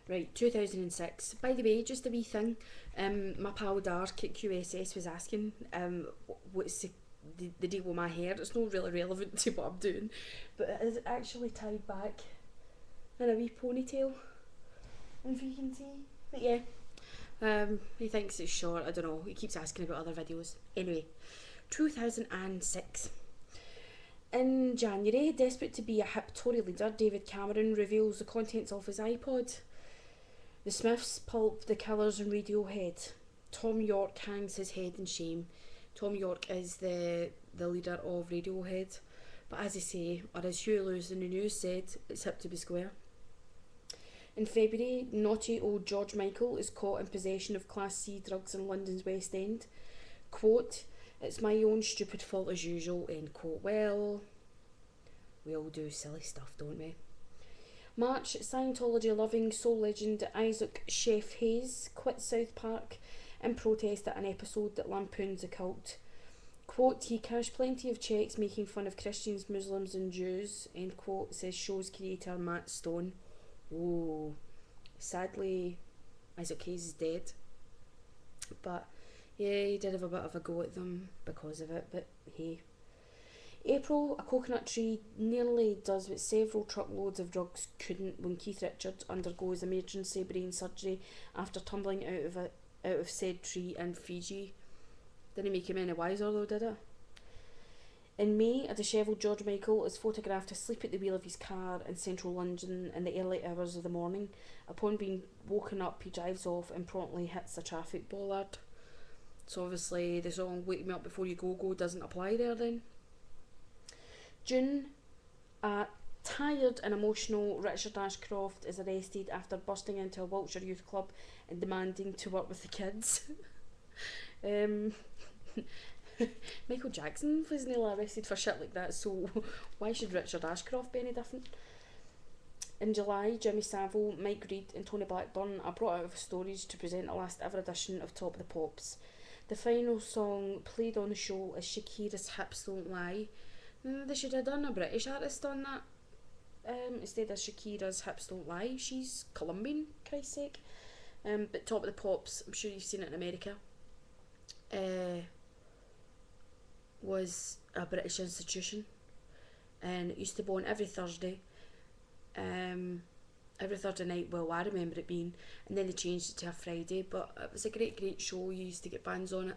Right, 2006. By the way, just a wee thing. My pal Dark at QSS was asking, what's the deal with my hair? It's not really relevant to what I'm doing, but it is actually tied back in a wee ponytail. If you can see, but yeah. He thinks it's short. I don't know. He keeps asking about other videos. Anyway, 2006. In January, desperate to be a hip Tory leader, David Cameron reveals the contents of his iPod. The Smiths pulp The Killers and Radiohead. Tom York hangs his head in shame. Tom York is the leader of Radiohead. But as I say, or as Hugh Lewis in the news said, it's hip to be square. In February, naughty old George Michael is caught in possession of Class C drugs in London's West End. Quote, "It's my own stupid fault as usual," end quote. Well, we all do silly stuff, don't we? March, Scientology-loving soul legend Isaac Chef Hayes quits South Park in protest at an episode that lampoons the cult. Quote, "He cashed plenty of cheques making fun of Christians, Muslims and Jews," end quote, says show's creator Matt Stone. Oh, sadly, Isaac Hayes is dead. But yeah, he did have a bit of a go at them because of it, but hey. April, a coconut tree nearly does what several truckloads of drugs couldn't when Keith Richards undergoes emergency brain surgery after tumbling out of said tree in Fiji. Didn't make him any wiser though, did it? In May, a dishevelled George Michael is photographed asleep at the wheel of his car in central London in the early hours of the morning. Upon being woken up, he drives off and promptly hits a traffic bollard. So obviously the song "Wake Me Up Before You Go" doesn't apply there then. June, a tired and emotional Richard Ashcroft is arrested after bursting into a Wiltshire youth club and demanding to work with the kids. Michael Jackson was nearly arrested for shit like that, so why should Richard Ashcroft be any different? In July, Jimmy Savile, Mike Reid and Tony Blackburn are brought out of storage to present the last ever edition of Top of the Pops. The final song played on the show is Shakira's Hips Don't Lie. They should have done a British artist on that instead of Shakira's Hips Don't Lie. She's Colombian, Christ's sake. But Top of the Pops, I'm sure you've seen it in America, was a British institution, and it used to be on every Thursday night. Well, I remember it being, and then they changed it to a Friday, but it was a great show. You used to get bands on it,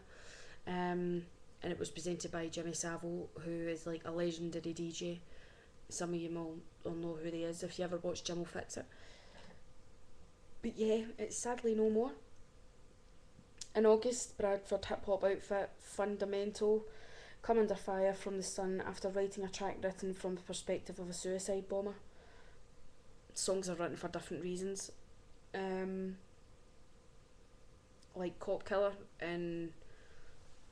and it was presented by Jimmy Savile, who is like a legendary DJ. Some of you will know who he is if you ever watched Jim Will Fix It. But yeah, it's sadly no more. In August, Bradford hip-hop outfit Fundamental come under fire from the Sun after writing a track written from the perspective of a suicide bomber. Songs are written for different reasons. Like Cop Killer and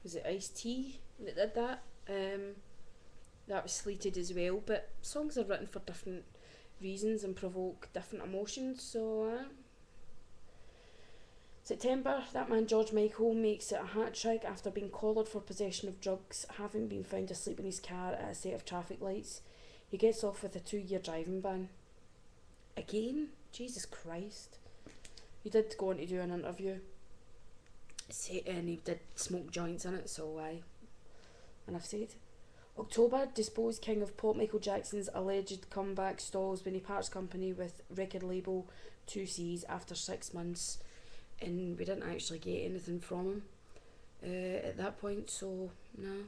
was it Ice-T that did that? That was slated as well, but songs are written for different reasons and provoke different emotions, so September, that man George Michael makes it a hat trick after being collared for possession of drugs, having been found asleep in his car at a set of traffic lights. He gets off with a 2-year driving ban. Again? Jesus Christ. He did go on to do an interview, and he did smoke joints in it, so enough said. October, deposed king of pop Michael Jackson's alleged comeback stalls when he parts company with record label 2Cs after 6 months, and we didn't actually get anything from him at that point, so no.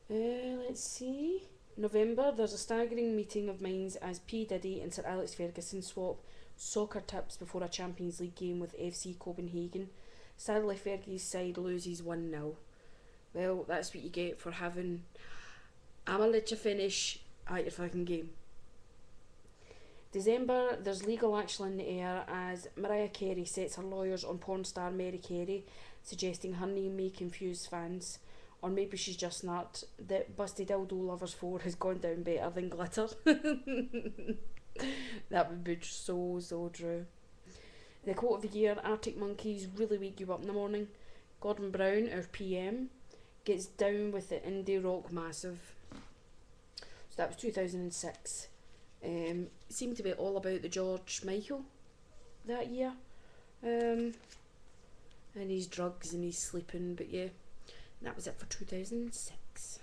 Let's see. November, there's a staggering meeting of minds as P.Diddy and Sir Alex Ferguson swap soccer tips before a Champions League game with FC Copenhagen. Sadly, Fergie's side loses 1-0. Well, that's what you get for having "I'ma let you finish" at your fucking game. December, there's legal action in the air as Mariah Carey sets her lawyers on porn star Mary Carey, suggesting her name may confuse fans. Or maybe she's just not. That Busted Dildo Lovers 4 has gone down better than glitter. That would be so true. The quote of the year, Arctic Monkeys really wake you up in the morning. Gordon Brown, our PM, gets down with the indie rock massive. So that was 2006. Seemed to be all about the George Michael that year. And his drugs and his sleeping, but yeah, that was it for 2006.